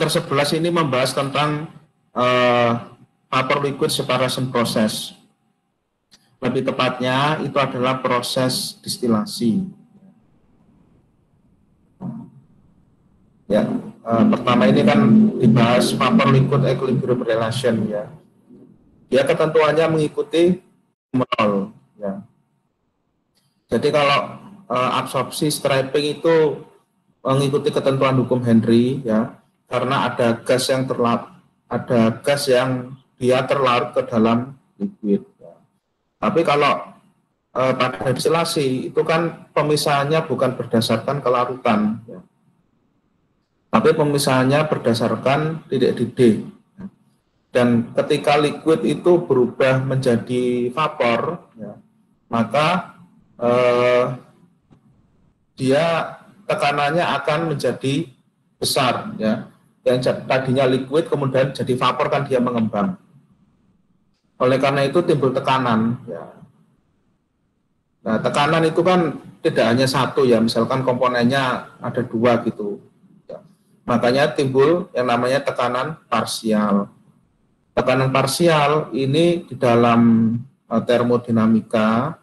chapter 11 ini membahas tentang vapor liquid separation process. Lebih tepatnya itu adalah proses distilasi. Ya, pertama ini kan dibahas vapor liquid equilibrium relation ya. Dia ketentuannya mengikuti mol ya. Jadi kalau absorpsi stripping itu mengikuti ketentuan hukum Henry ya, karena ada gas yang dia terlarut ke dalam liquid. Ya. Tapi kalau pada distilasi itu kan pemisahannya bukan berdasarkan kelarutan, ya. Tapi pemisahannya berdasarkan titik didih. Dan ketika liquid itu berubah menjadi vapor, ya, maka dia tekanannya akan menjadi besar, ya. Yang tadinya liquid kemudian jadi vapor kan dia mengembang. Oleh karena itu timbul tekanan, ya. Nah, tekanan itu kan tidak hanya satu ya, misalkan komponennya ada dua gitu. Ya. Makanya timbul yang namanya tekanan parsial. Tekanan parsial ini di dalam termodinamika,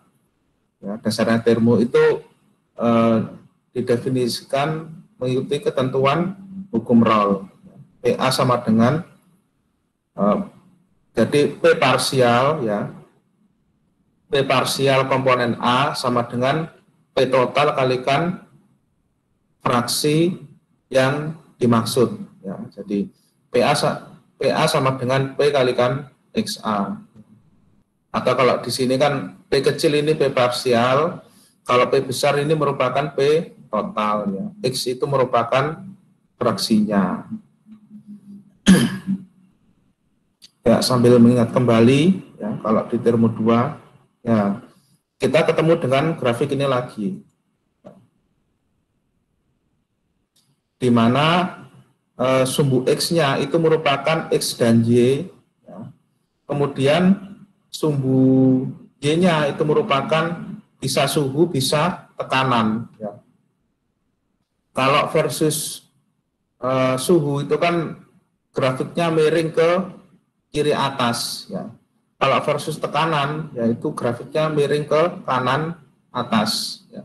ya, dasarnya termo itu didefinisikan mengikuti ketentuan hukum Raoult. PA sama dengan jadi P parsial ya, P parsial komponen A sama dengan P total kalikan fraksi yang dimaksud ya. Jadi PA sama dengan P kalikan XA. Atau kalau di sini kan P kecil ini P parsial, kalau P besar ini merupakan P total ya. X itu merupakan fraksinya. Ya, sambil mengingat kembali ya, kalau di termo 2 ya, kita ketemu dengan grafik ini lagi. Di mana sumbu X-nya itu merupakan X dan Y ya. Kemudian sumbu Y-nya itu merupakan bisa suhu, bisa tekanan ya. Kalau versus suhu itu kan grafiknya miring ke kiri atas ya. Kalau versus tekanan yaitu grafiknya miring ke kanan atas ya.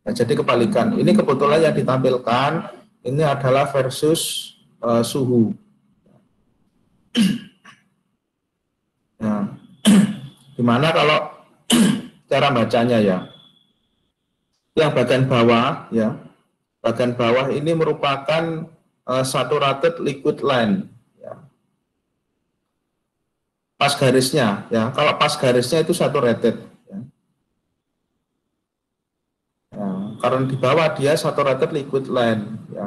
Nah, jadi kebalikan. Ini kebetulan yang ditampilkan ini adalah versus suhu. Nah, gimana kalau cara bacanya ya? Yang bagian bawah ya, bagian bawah ini merupakan saturated liquid line. Ya. Pas garisnya ya, kalau pas garisnya itu saturated. Ya. Ya, karena di bawah dia saturated liquid line. Ya.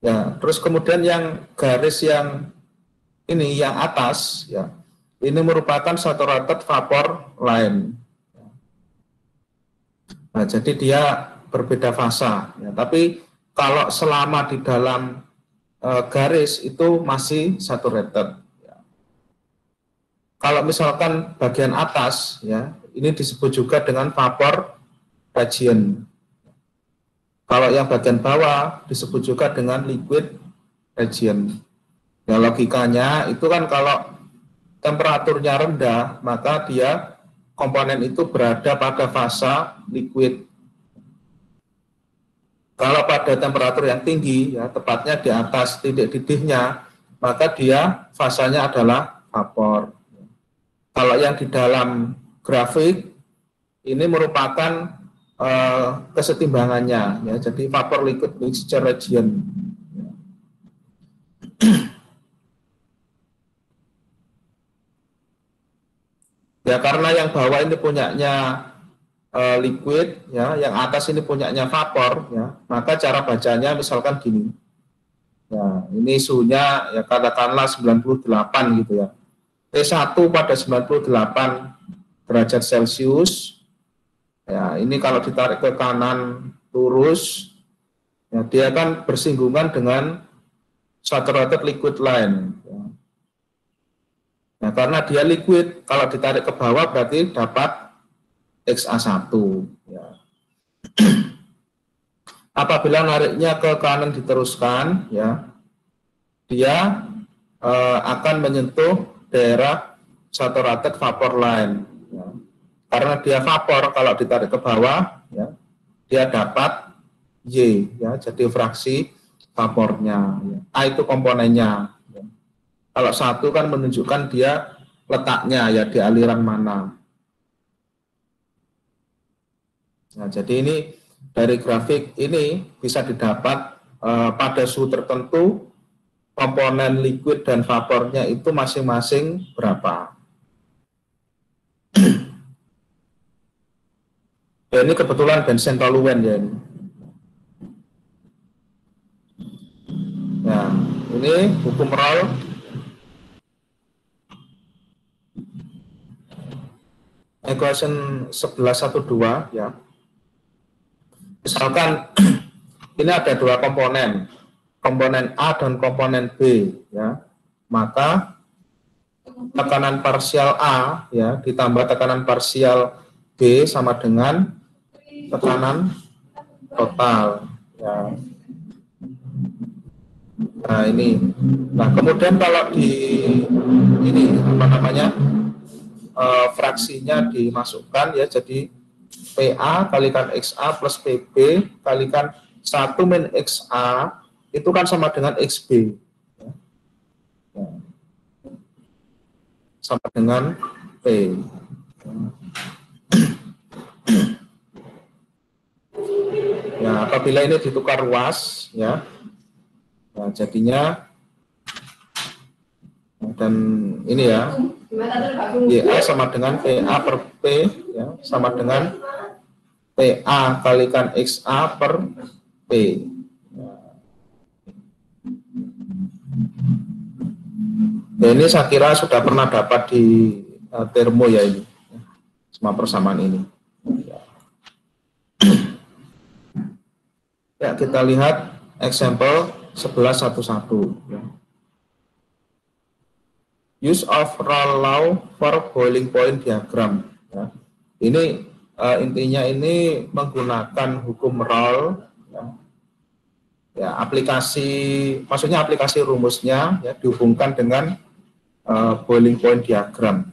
Ya, terus kemudian yang garis yang ini yang atas ya, ini merupakan saturated vapor line. Nah, jadi dia berbeda fasa. Ya. Tapi kalau selama di dalam garis itu masih saturated. Ya. Kalau misalkan bagian atas, ya, ini disebut juga dengan vapor region. Kalau yang bagian bawah disebut juga dengan liquid region. Ya, logikanya itu kan kalau temperaturnya rendah, maka dia komponen itu berada pada fasa liquid. Kalau pada temperatur yang tinggi, ya, tepatnya di atas titik didihnya, maka dia fasanya adalah vapor. Kalau yang di dalam grafik, ini merupakan kesetimbangannya, ya, jadi vapor liquid mixture region. Ya, karena yang bawah ini punyanya liquid, ya, yang atas ini punyanya vapor, ya, maka cara bacanya misalkan gini. Ya, ini suhunya ya katakanlah 98 gitu ya. T1 pada 98 derajat Celcius. Ya, ini kalau ditarik ke kanan lurus, ya, dia akan bersinggungan dengan saturated liquid line. Ya. Nah, karena dia liquid, kalau ditarik ke bawah berarti dapat XA1. Ya. Apabila nariknya ke kanan diteruskan, ya, dia akan menyentuh daerah saturated vapor line. Ya. Karena dia vapor, kalau ditarik ke bawah, ya, dia dapat Y, ya, jadi fraksi vapornya. Ya. A itu komponennya. Ya. Kalau satu kan menunjukkan dia letaknya, ya, di aliran mana. Nah, jadi ini dari grafik ini bisa didapat pada suhu tertentu komponen liquid dan vapornya itu masing-masing berapa. Ya, ini kebetulan bensin toluen ya ini. Nah, ini hukum Raoult. Equation 1112 ya. Misalkan ini ada dua komponen A dan komponen B ya. Maka tekanan parsial A ya ditambah tekanan parsial B sama dengan tekanan total ya. Nah ini, nah kemudian kalau di ini apa namanya fraksinya dimasukkan ya, jadi PA kalikan XA plus PB kalikan 1 min XA itu kan sama dengan XB ya. Sama dengan P. Ya, apabila ini ditukar luas ya, nah, jadinya dan ini ya YA sama dengan PA per P ya, sama dengan PA kalikan XA per P ya, ini saya kira sudah pernah dapat di termo ya ini semua persamaan ini ya. Ya, kita lihat example 1111 ya. Use of Raoult law for boiling point diagram ya. Ini intinya ini menggunakan hukum Raoult ya. Ya, maksudnya aplikasi rumusnya ya dihubungkan dengan boiling point diagram.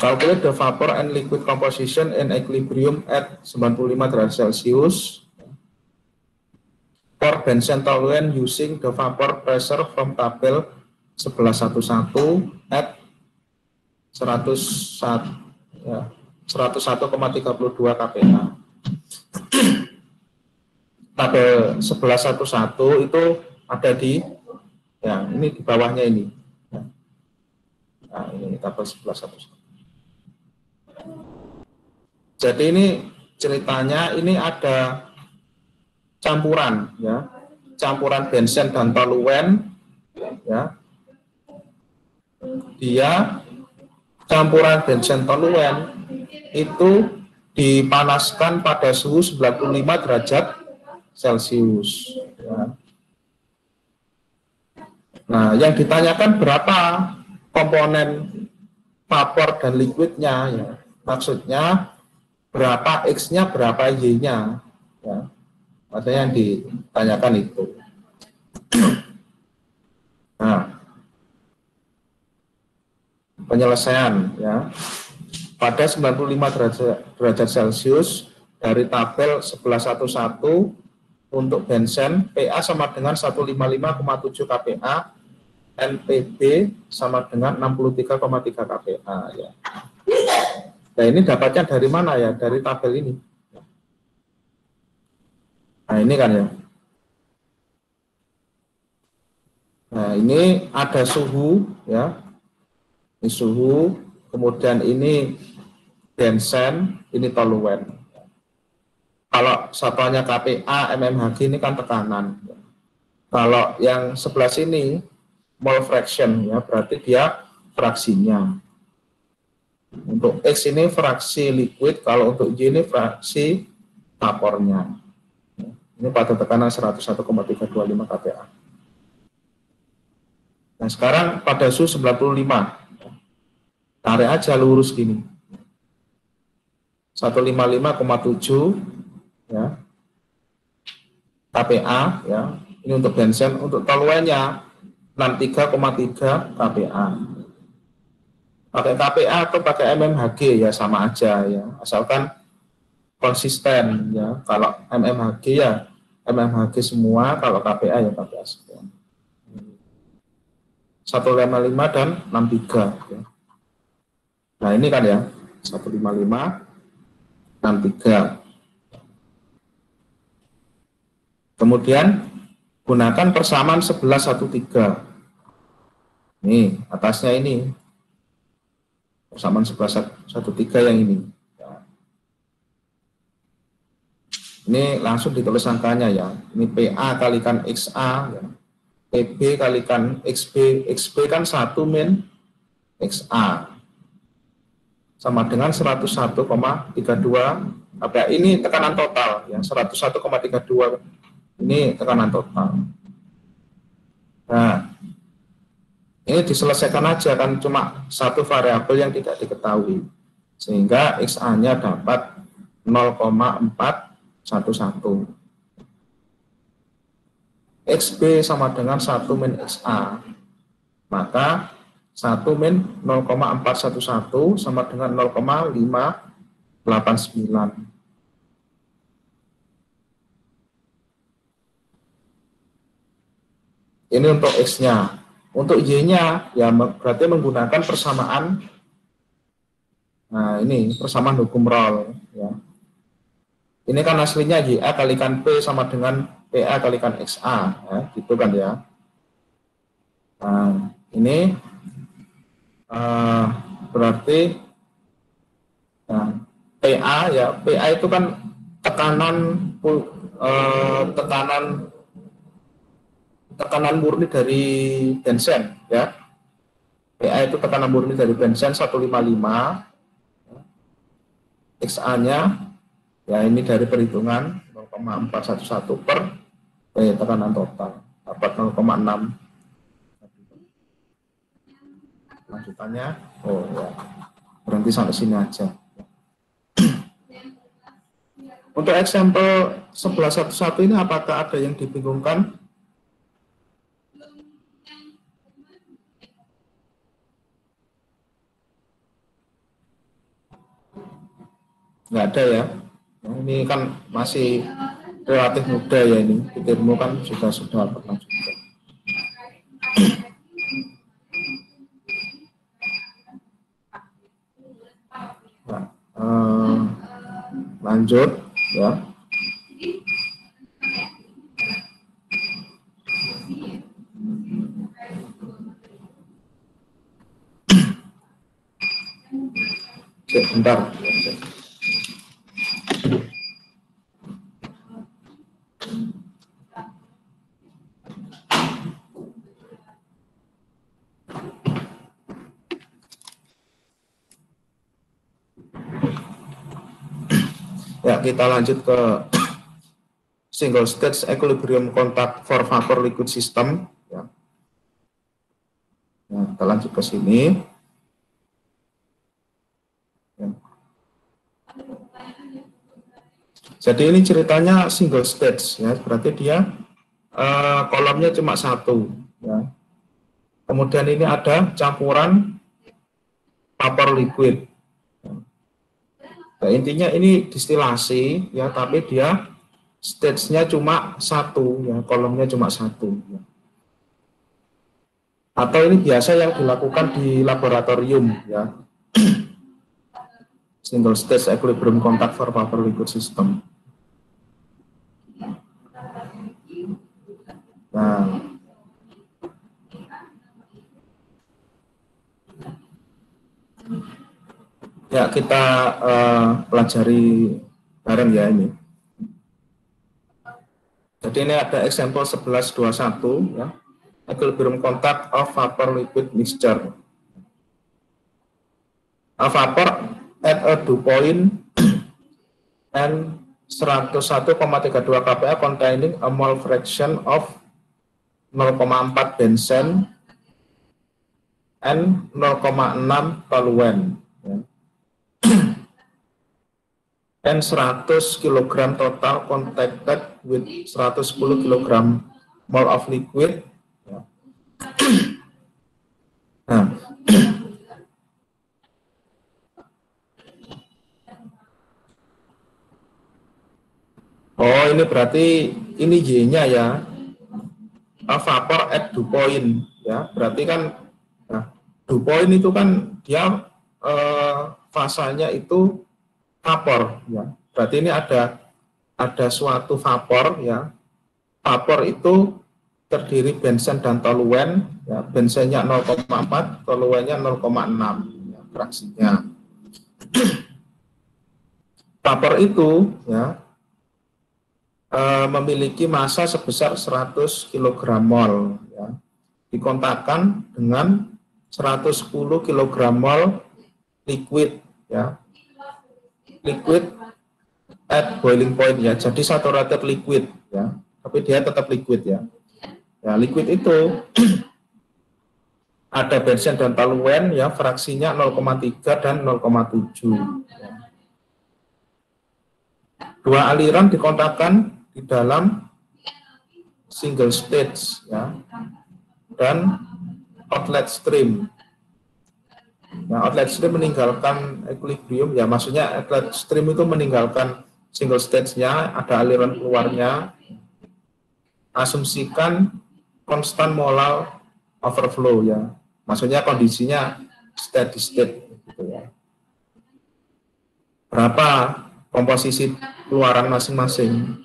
Calculate the vapor and liquid composition in equilibrium at 95 derajat Celcius for benzene toluene using the vapor pressure from tabel 1111 at 101,32 kPa. Tabel 1111 itu ada di ya ini di bawahnya ini. Nah, ini tabel 1111. Jadi ini ceritanya ini ada campuran ya, campuran benzen dan toluen ya. Dia campuran benzen toluen itu dipanaskan pada suhu 95 derajat Celcius ya. Nah, yang ditanyakan berapa komponen vapor dan liquidnya ya. Maksudnya berapa X-nya, berapa Y-nya ya. Maksudnya yang ditanyakan itu. Nah, penyelesaian ya. Pada 95 derajat Celcius dari tabel 1111 untuk benzen PA sama dengan 155,7 kPa, NPB sama dengan 63,3 kPa ya. Nah, ini dapatnya dari mana ya? Dari tabel ini. Nah, ini kan ya. Nah, ini ada suhu ya. Ini suhu, kemudian ini benzen, ini toluen. Kalau satuannya kPa, mmHg ini kan tekanan. Kalau yang sebelah sini mole fraction ya, berarti dia fraksinya. Untuk X ini fraksi liquid, kalau untuk Y ini fraksi vapornya. Ini pada tekanan 101,325 kPa. Nah, sekarang pada suhu 95. Tarik aja lurus gini. 155,7 ya. kPa ya. Ini untuk bensen, untuk toluennya 63,3 kPa. Pakai kPa atau pakai mmHg ya sama aja ya, asalkan konsisten ya. Kalau mmHg ya mmHg semua, kalau kPa ya kPa semua. 155 dan 63 ya. Nah ini kan ya 155 63. Kemudian gunakan persamaan 1113. Nih atasnya ini persamaan 1113 yang ini. Ini langsung ditulis angkanya ya. Ini PA kalikan XA ya. PB kalikan XB. XB kan 1 min XA sama dengan 101,32 kPa. Ini tekanan total ya, 101,32 ini tekanan total. Nah, ini diselesaikan aja kan, cuma satu variabel yang tidak diketahui, sehingga XA-nya dapat 0,411. XB sama dengan 1 min XA, maka 1 min 0,411 sama dengan 0,589. Ini untuk X-nya. Untuk Y-nya, ya berarti menggunakan persamaan. Nah, ini persamaan hukum Rolle. Ya. Ini kan aslinya YA kalikan P sama dengan PA kalikan XA. Ya, gitu kan ya. Nah, ini berarti PA ya, PA itu kan tekanan murni dari bensen ya. PA itu tekanan murni dari bensen 155. XA-nya ya ini dari perhitungan 0,411 per tekanan total dapat 0,6. Lanjutannya, oh ya, berhenti sampai sini aja. Untuk example 1111 ini apakah ada yang dibingungkan? Nggak ada ya. Ini kan masih relatif muda ya ini. Pikirmu kan sudah pernah juga. Nah, lanjut ya. Bentar. Ya, kita lanjut ke single stage equilibrium contact for vapor liquid system. Ya. Nah, kita lanjut ke sini. Ya. Jadi ini ceritanya single stage, ya. Berarti dia kolomnya cuma satu. Ya. Kemudian ini ada campuran vapor liquid. Nah, intinya ini distilasi ya, tapi dia stage-nya cuma satu ya, kolomnya cuma satu ya. Atau ini biasa yang dilakukan di laboratorium ya. Single stage equilibrium contact for vapor liquid system. Nah, ya kita pelajari bareng ya ini. Jadi ini ada example 1121 ya. Equilibrium contact of vapor liquid mixture. A vapor at a dew point and 101,32 kPa containing a mole fraction of 0,4 benzen and 0,6 toluen. Ya. And 100 kg total contacted with 110 kg mole of liquid. Ya. Nah, oh ini berarti ini Y-nya ya, vapor at dew point ya, berarti kan nah, dew point itu kan dia fasanya itu vapor ya, berarti ini ada suatu vapor ya, vapor itu terdiri benzen dan toluen ya, benzennya 0,4, toluennya 0,6 ya, fraksinya. Vapor itu ya memiliki massa sebesar 100 kg mol ya, dikontakkan dengan 110 kg mol liquid ya, liquid at boiling point ya, jadi saturated liquid ya, tapi dia tetap liquid ya. Ya, liquid itu ada benzen dan toluen ya, fraksinya 0,3 dan 0,7 ya. Dua aliran dikontakkan di dalam single stage ya, dan outlet stream. Nah, outlet stream meninggalkan equilibrium ya, maksudnya outlet stream itu meninggalkan single stage-nya, ada aliran keluarnya. Asumsikan konstan molal overflow ya, maksudnya kondisinya steady state gitu ya. Berapa komposisi keluaran masing-masing?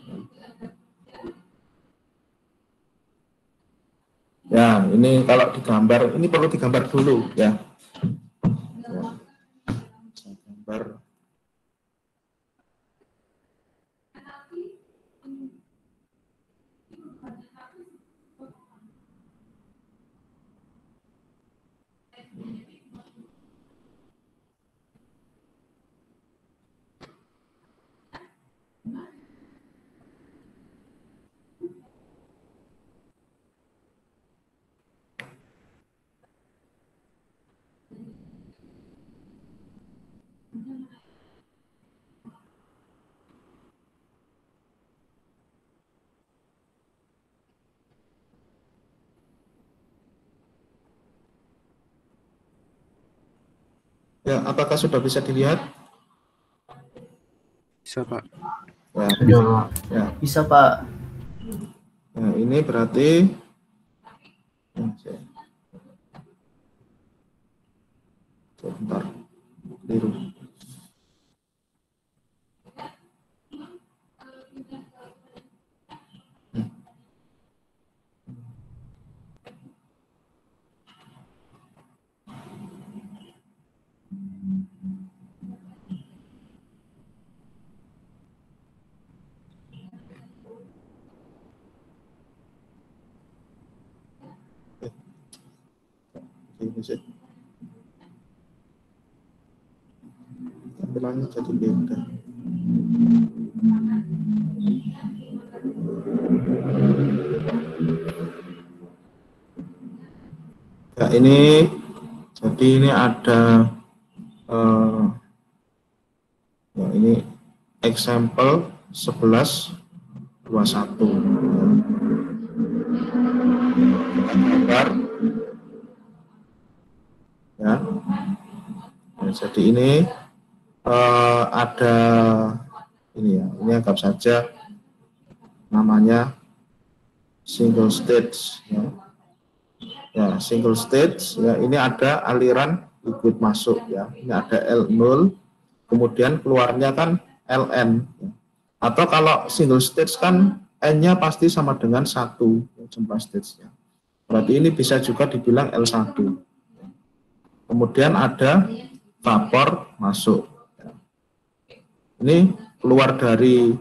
Ya, ini kalau digambar, ini perlu digambar dulu ya. Gambar. Ya, apakah sudah bisa dilihat? Bisa, Pak. Ya, Sudah, Pak. ya. Bisa, Pak. Nah, ini berarti sebentar, keliru. Ini sih. Tampilannya jadi beda. Ya, ini jadi ini ada ya, ini example 1121 gambar ya. Nah, jadi ini ada ini ya, ini anggap saja namanya single stage ya. Ya, single stage ya, ini ada aliran liquid masuk ya, ini ada L0, kemudian keluarnya kan Ln ya. Atau kalau single stage kan N-nya pasti sama dengan 1 ya, jumlah stage-nya, berarti ini bisa juga dibilang L1. Kemudian ada vapor masuk ya. Ini keluar dari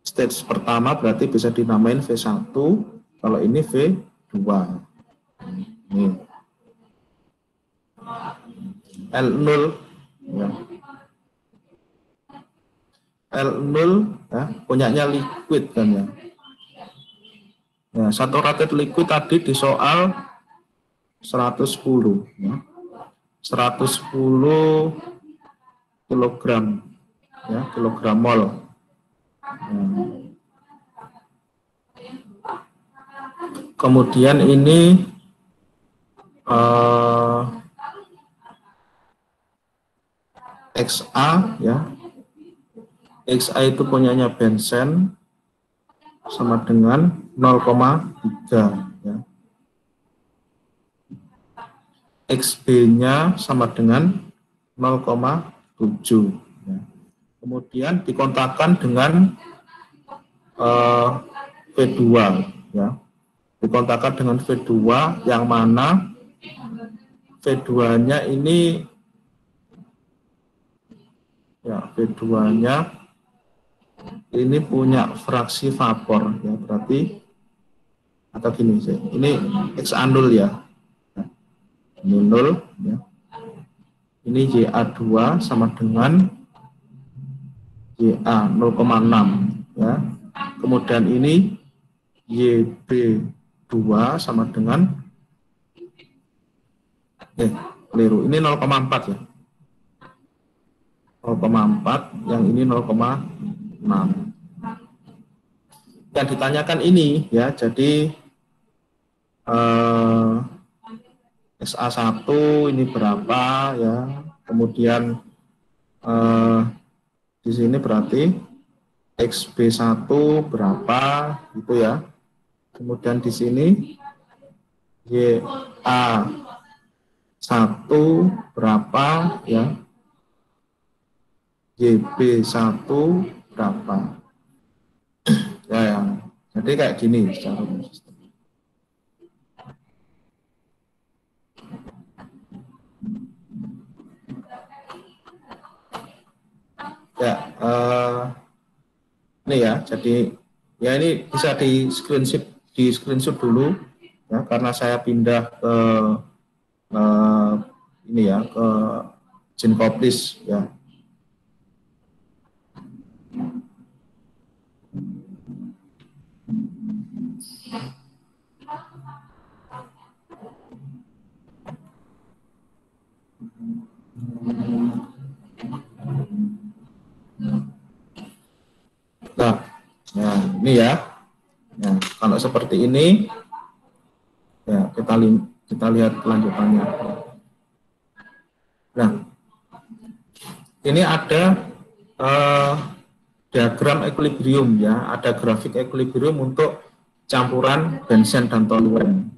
stage pertama berarti bisa dinamain V1, kalau ini V2. Ini L0 ya. L0 ya, punyanya liquid kan ya. Ya, saturated liquid tadi di soal 110 ya. 110 kilogram ya, kilogram mol. Ya. Kemudian ini XA ya. XA itu punyanya bensen sama dengan 0,3 ya. XB-nya sama dengan 0,7 ya. Kemudian dikontakkan dengan V2 ya. Dikontakkan dengan V2 yang mana V2-nya ini ya, V2-nya ini punya fraksi vapor ya, berarti atau gini sih. Ini XA0 ya. Ini 0 ya. Ini YA2 sama dengan YA 0,6 ya. Kemudian ini YB2 sama dengan keliru. Ini 0,4 ya. 0,4, yang ini 0,6. Yang ditanyakan ini ya, jadi SA1 ini berapa ya, kemudian di sini berarti XB1 berapa gitu ya, kemudian di sini YA1 berapa ya, YB1 berapa ya, jadi kayak gini secara sistem. Ya, ini ya, jadi ya ini bisa di screenshot dulu ya, karena saya pindah ke ini ya, ke Gencoplis ya. Nah, ini ya. Nah, kalau seperti ini, ya kita lihat kelanjutannya. Nah, ini ada diagram equilibrium ya, ada grafik equilibrium untuk campuran benzen dan toluen.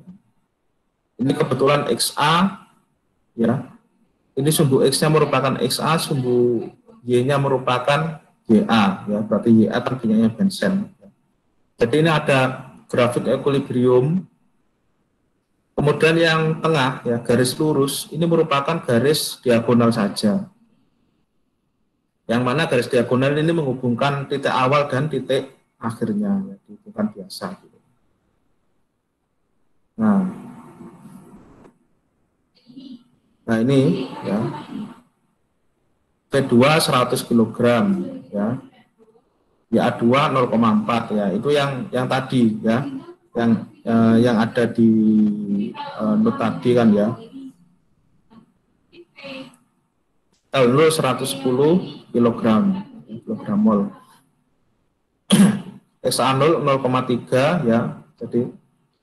Ini kebetulan XA ya. Ini sumbu X-nya merupakan XA, sumbu Y-nya merupakan YA ya, berarti YA terbinya benzen. Jadi ini ada grafik equilibrium. Kemudian yang tengah ya, garis lurus ini merupakan garis diagonal saja. Yang mana garis diagonal ini menghubungkan titik awal dan titik akhirnya, ya, bukan biasa. Gitu. Nah ini ya, V2 100 kg ya, YA2 0,4 ya, itu yang tadi ya, yang ada di not tadi kan ya. Lalu 110 kg mol. XA0 0,3 ya, jadi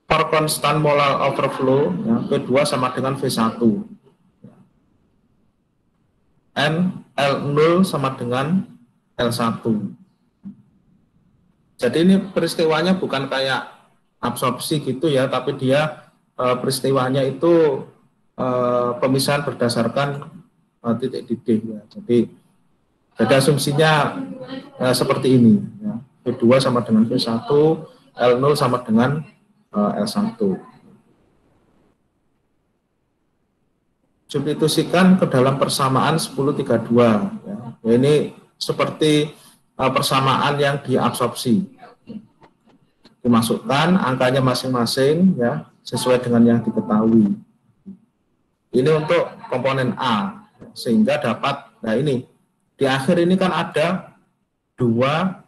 per konstan molar overflow ya, V2 sama dengan V1. N L0 sama dengan L1. Jadi ini peristiwanya bukan kayak absorpsi gitu ya, tapi dia peristiwanya itu pemisahan berdasarkan titik-titik ya. Jadi asumsinya seperti ini ya. V2 sama dengan V1, L0 sama dengan L1. Substitusikan ke dalam persamaan 1032 ya. Ini seperti persamaan yang diabsorpsi. Dimasukkan angkanya masing-masing ya, sesuai dengan yang diketahui. Ini untuk komponen A, sehingga dapat, nah ini di akhir ini kan ada dua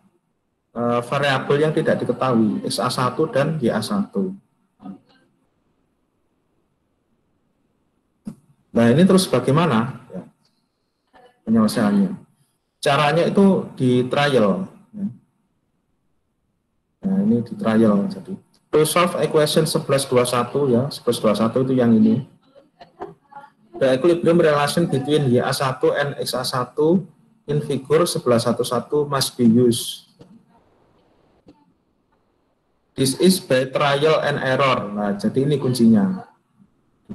variabel yang tidak diketahui, XA1 dan YA1. Nah ini terus bagaimana ya, penyelesaiannya? Caranya itu di trial. Nah ini di trial, jadi To solve equation 1121 ya, 1121 itu yang ini. The equilibrium relation between YA1 and XA1 in figure 1111 must be used. This is by trial and error. Nah, jadi ini kuncinya.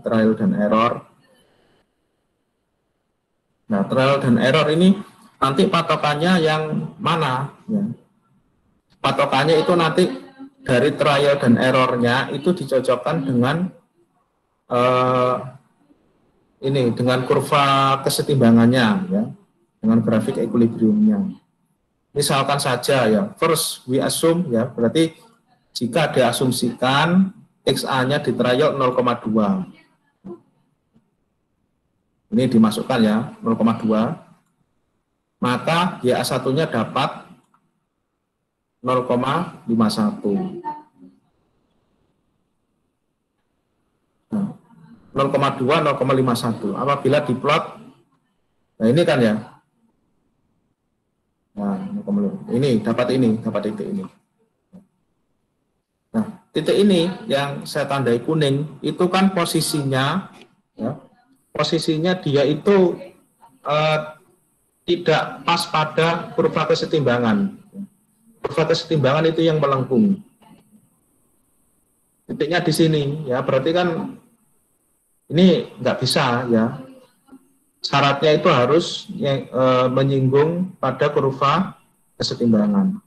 Trial dan error. Nah, trial dan error ini nanti patokannya yang mana? Ya. Patokannya itu nanti dari trial dan errornya itu dicocokkan dengan ini dengan kurva kesetimbangannya ya, dengan grafik equilibriumnya. Misalkan saja ya, first we assume ya, berarti jika diasumsikan XA-nya di trial 0,2. Ini dimasukkan ya, 0,2. Maka YA1-nya dapat 0,51. 0,2, 0,51. Apabila diplot, nah ini kan ya. Nah, ini dapat titik ini. Nah, titik ini yang saya tandai kuning itu kan posisinya, ya, posisinya dia itu tidak pas pada kurva kesetimbangan. Kurva kesetimbangan itu yang melengkung. Titiknya di sini, ya berarti kan ini nggak bisa ya. Syaratnya itu harus menyinggung pada kurva kesetimbangan.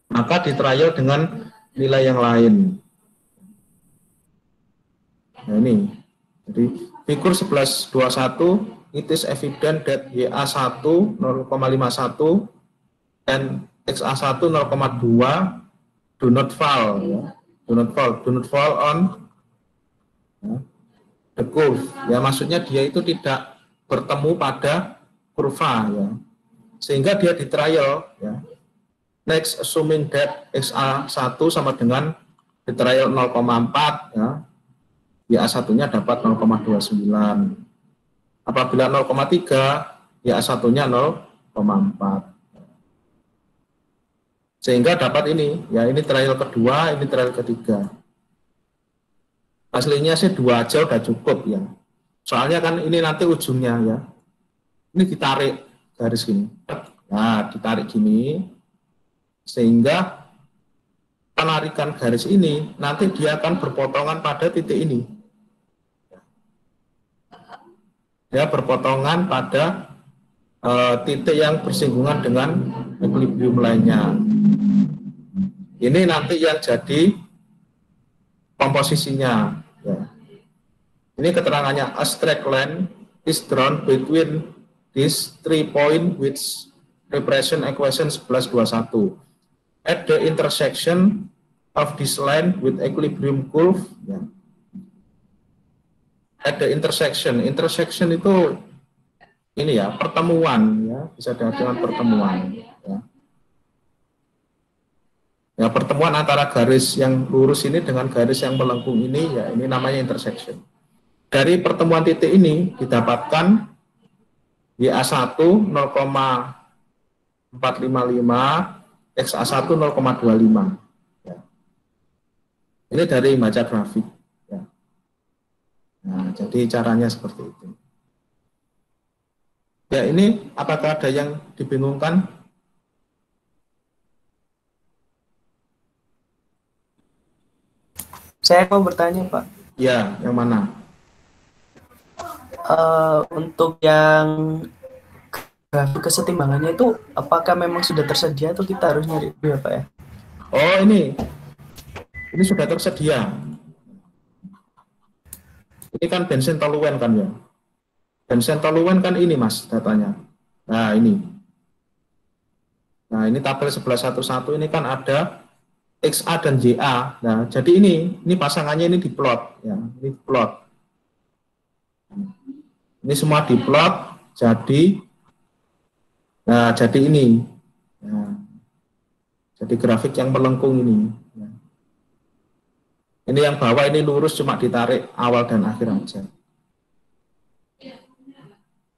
Maka di trial dengan nilai yang lain. Nah ini, jadi figur 1121, it is evident that YA1 0,51 and XA1 0,2 do not fall, ya. do not fall on ya, the curve. Ya maksudnya dia itu tidak bertemu pada kurva ya. Sehingga dia di trial ya. Next, assuming that XA1 sama dengan di trial 0,4 ya. YA1-nya dapat 0,29. Apabila 0,3, YA1-nya 0,4. Sehingga dapat ini, ya ini trial kedua, ini trial ketiga. Aslinya sih 2 aja udah cukup ya. Soalnya kan ini nanti ujungnya ya. Ini ditarik garis gini. Nah, ditarik gini. Sehingga penarikan garis ini nanti dia akan berpotongan pada titik ini. Ya, berpotongan pada titik yang bersinggungan dengan equilibrium lainnya. Ini nanti yang jadi komposisinya. Ya. Ini keterangannya, a straight line is drawn between these 3 points which represent equation 1121. At the intersection of this line with equilibrium curve, ya. At the intersection itu ini ya, pertemuan ya, bisa dengan pertemuan ya. Ya, pertemuan antara garis yang lurus ini dengan garis yang melengkung ini ya, ini namanya intersection. Dari pertemuan titik ini didapatkan YA1 0,455, XA1 0,25 ya. Ini dari baca grafik ya. Nah, jadi caranya seperti itu. Ya, ini apakah ada yang dibingungkan? Saya mau bertanya, Pak. Ya, yang mana? Untuk yang grafik kesetimbangannya itu apakah memang sudah tersedia atau kita harus nyari dulu ya, Pak ya? Oh, ini sudah tersedia. Ini kan bensin toluen kan ya. Bensin toluen kan ini Mas datanya. Nah, ini. Nah, ini tabel 1111 ini kan ada XA dan YA. Nah, jadi ini pasangannya ini diplot ya, ini plot. Ini semua diplot jadi ini. Nah, jadi grafik yang melengkung ini. Ini yang bawah ini lurus cuma ditarik awal dan akhir aja.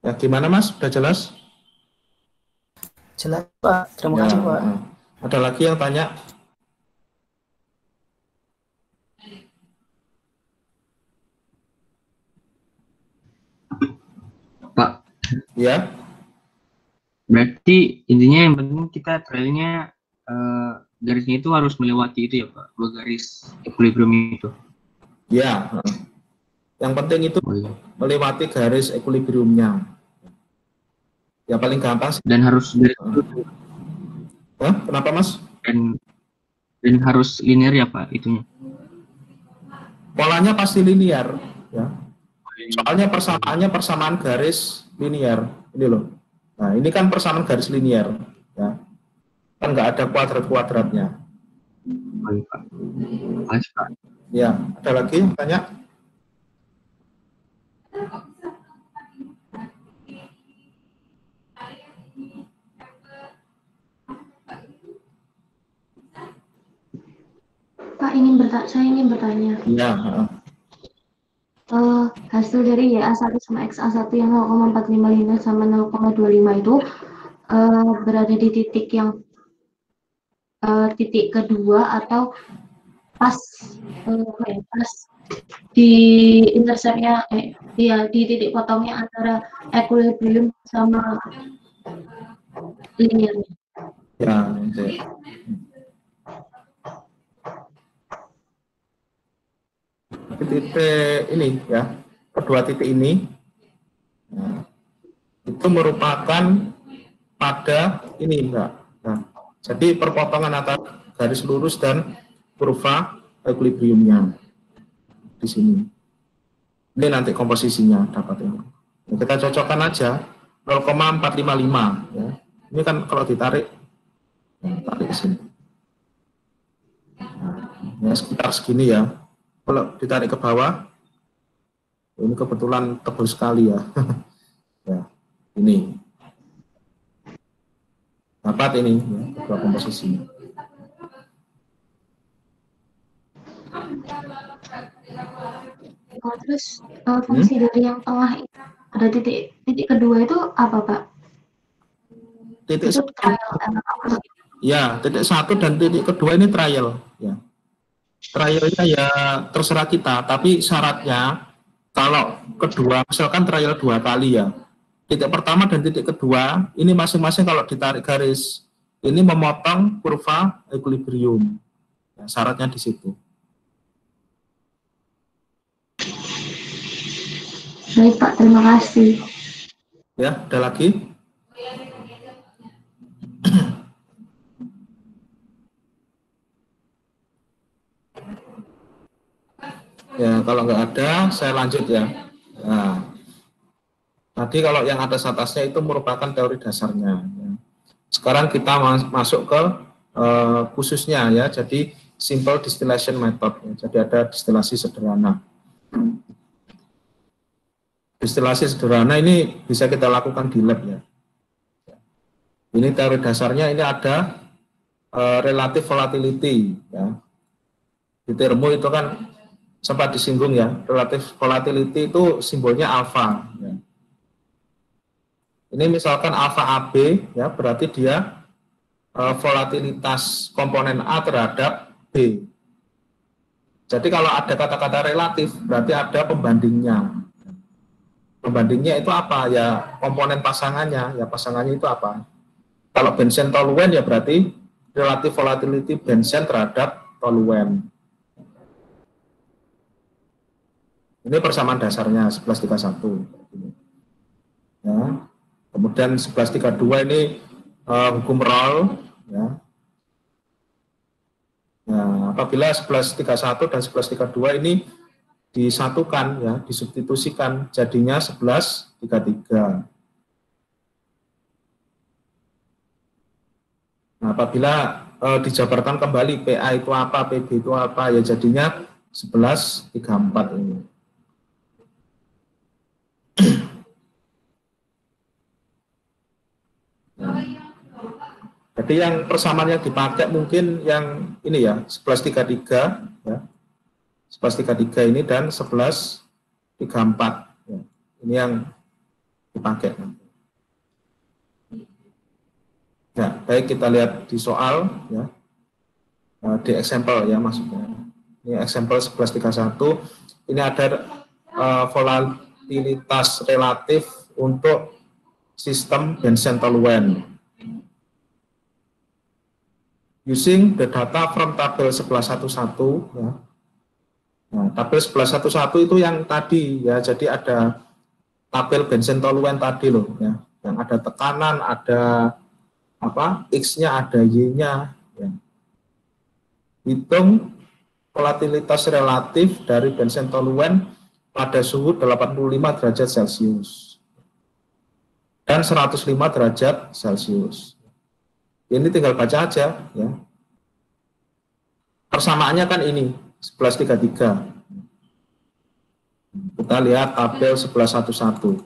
Ya, gimana Mas? Sudah jelas? Jelas, Pak. Terima kasih, Pak. Ada lagi yang tanya? Ya, Berarti intinya yang penting kita trailnya garisnya itu harus melewati itu ya Pak, dua garis equilibrium itu. ya. Yang penting itu Oh, iya. melewati garis equilibriumnya. Ya paling gampang sih. Dan harus garis Hah? Kenapa Mas? dan harus linear ya Pak itunya. Polanya pasti linear, ya. Soalnya persamaannya persamaan garis linear, ini loh. Nah, ini kan persamaan garis linear, ya. Kan nggak ada kuadrat-kuadratnya. Baik Pak. Makasih Pak. Ya, ada lagi yang tanya? Pak, saya ingin bertanya. Ya. Hasil dari YA1 sama XA1 yang 0,455 sama 0,25 itu berada di titik yang titik kedua atau pas pas di interceptnya di titik potongnya antara equilibrium sama linearnya. Ya, oke. Titik ini ya, kedua titik ini nah, itu merupakan pada ini enggak. Nah, jadi perpotongan antara garis lurus dan kurva equilibriumnya di sini. Ini nanti komposisinya dapat ini. Nah, kita cocokkan aja 0,455 ya. Ini kan kalau ditarik, tarik ke sini. Nah, ya sekitar segini ya. Kalau ditarik ke bawah, ini kebetulan tebal sekali ya. Ya, ini dapat ini ya, kedua komposisinya. Terus fungsi dari yang tengah ada titik kedua itu apa Pak? Titik itu satu, ya titik satu dan titik kedua ini trial ya. Trialnya ya terserah kita, tapi syaratnya kalau kedua, misalkan trial 2 kali ya, titik pertama dan titik kedua ini masing-masing kalau ditarik garis ini memotong kurva equilibrium ya, syaratnya di situ. Baik Pak, terima kasih. Ya, ada lagi? Ya, kalau nggak ada, saya lanjut ya. Nah, tadi kalau yang atas-atasnya itu merupakan teori dasarnya. Ya. Sekarang kita masuk ke khususnya ya, jadi simple distillation method. Ya. Jadi ada distilasi sederhana. Distilasi sederhana ini bisa kita lakukan di lab ya. Ini teori dasarnya, ini ada relative volatility ya. Di termo itu kan sempat disinggung ya, relative volatility itu simbolnya alfa. Ya. Ini misalkan alfa AB ya, berarti dia volatilitas komponen A terhadap B. Jadi kalau ada kata-kata relatif, berarti ada pembandingnya. Pembandingnya itu apa? Ya komponen pasangannya. Ya pasangannya itu apa? Kalau benzen toluen ya berarti relative volatility benzen terhadap toluen. Ini persamaan dasarnya 1131. Ya. Kemudian 1132 ini hukum Raoul. Ya. Nah, apabila 1131 dan 1132 ini disatukan, ya, disubstitusikan, jadinya 1133. Nah, apabila dijabarkan kembali PA itu apa, PB itu apa, ya jadinya 1134 ini. Jadi yang persamaan yang dipakai mungkin yang ini ya, 1133 ya. 1133 ini dan 1134 ya. Ini yang dipakai. Ya, baik kita lihat di soal ya. Di example ya maksudnya. Ini example 1131. Ini ada volatilitas relatif untuk sistem Bunsen toluen. Using the data from tabel 1111 ya. Nah, tabel 1111 itu yang tadi ya, jadi ada tabel Bunsen toluen tadi loh ya, yang ada tekanan, ada apa X-nya, ada Y-nya ya. Hitung volatilitas relatif dari Bunsen toluen pada suhu 85 derajat Celcius dan 105 derajat Celcius. Ini tinggal baca aja ya. Persamaannya kan ini 1133. Kita lihat tabel 1111.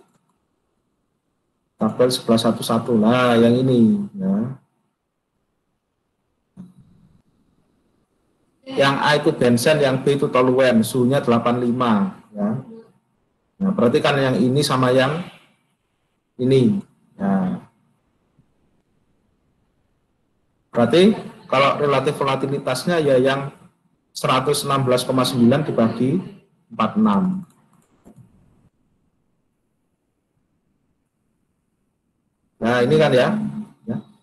Tabel 1111. Nah, yang ini ya. Yang A itu Bunsen, yang B itu toluen, suhunya 85 ya. Nah, berarti kan yang ini sama yang ini. Nah, berarti kalau relatif volatilitasnya ya yang 116,9 dibagi 46. Nah, ini kan ya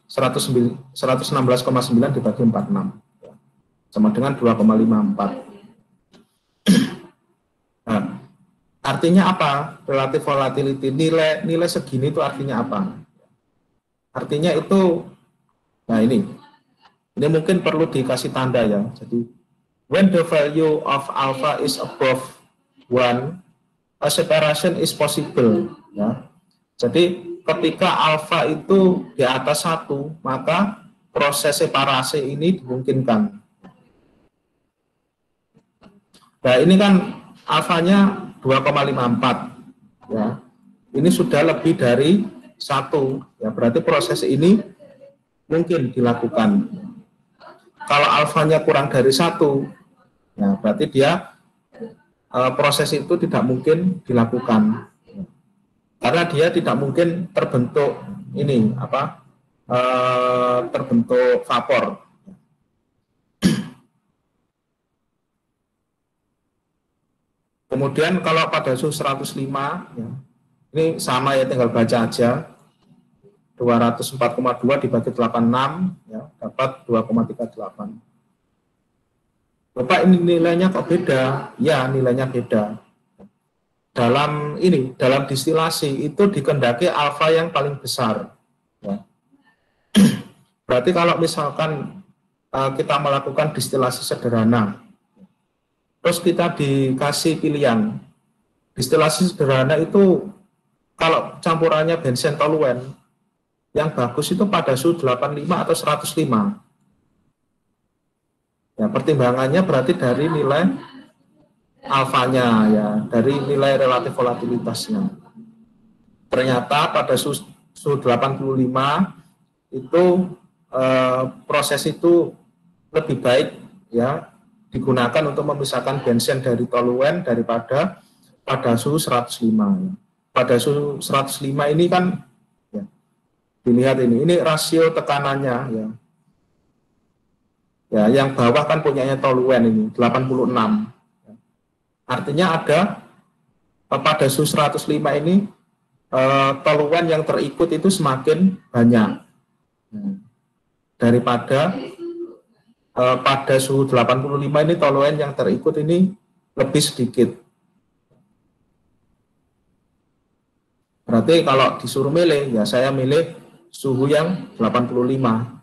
116,9 dibagi 46. Sama dengan 2,54. Nah, artinya apa? Relative volatility, nilai segini itu artinya apa? Artinya itu, nah ini mungkin perlu dikasih tanda ya. Jadi, when the value of alpha is above 1, a separation is possible. Ya. Jadi, ketika alpha itu di atas 1, maka proses separasi ini dimungkinkan. Nah, ini kan alfanya 2,54 ya. Ini sudah lebih dari 1 ya, berarti proses ini mungkin dilakukan. Kalau alfanya kurang dari 1 ya, berarti dia proses itu tidak mungkin dilakukan. Karena dia tidak mungkin terbentuk ini apa? Terbentuk vapor. Kemudian kalau pada suhu 105 ya, ini sama ya, tinggal baca aja 204,2 dibagi 86 ya, dapat 2,38. Bapak, ini nilainya kok beda? Ya, nilainya beda. Dalam distilasi itu dikehendaki alfa yang paling besar ya. Berarti kalau misalkan kita melakukan distilasi sederhana, terus kita dikasih pilihan, distilasi sederhana itu kalau campurannya Bunsen toluen, yang bagus itu pada suhu 85 atau 105. Ya, pertimbangannya berarti dari nilai alfanya ya, dari nilai relatif volatilitasnya. Ternyata pada suhu 85 itu proses itu lebih baik ya, digunakan untuk memisahkan Bunsen dari toluen daripada pada suhu 105. Ya. Pada suhu 105 ini kan, ya, dilihat ini rasio tekanannya ya. Ya, yang bawah kan punyanya toluen ini 86. Ya. Artinya ada pada suhu 105 ini toluen yang terikut itu semakin banyak daripada pada suhu 85 ini toluen yang terikut ini lebih sedikit. Berarti kalau disuruh milih, ya saya milih suhu yang 85.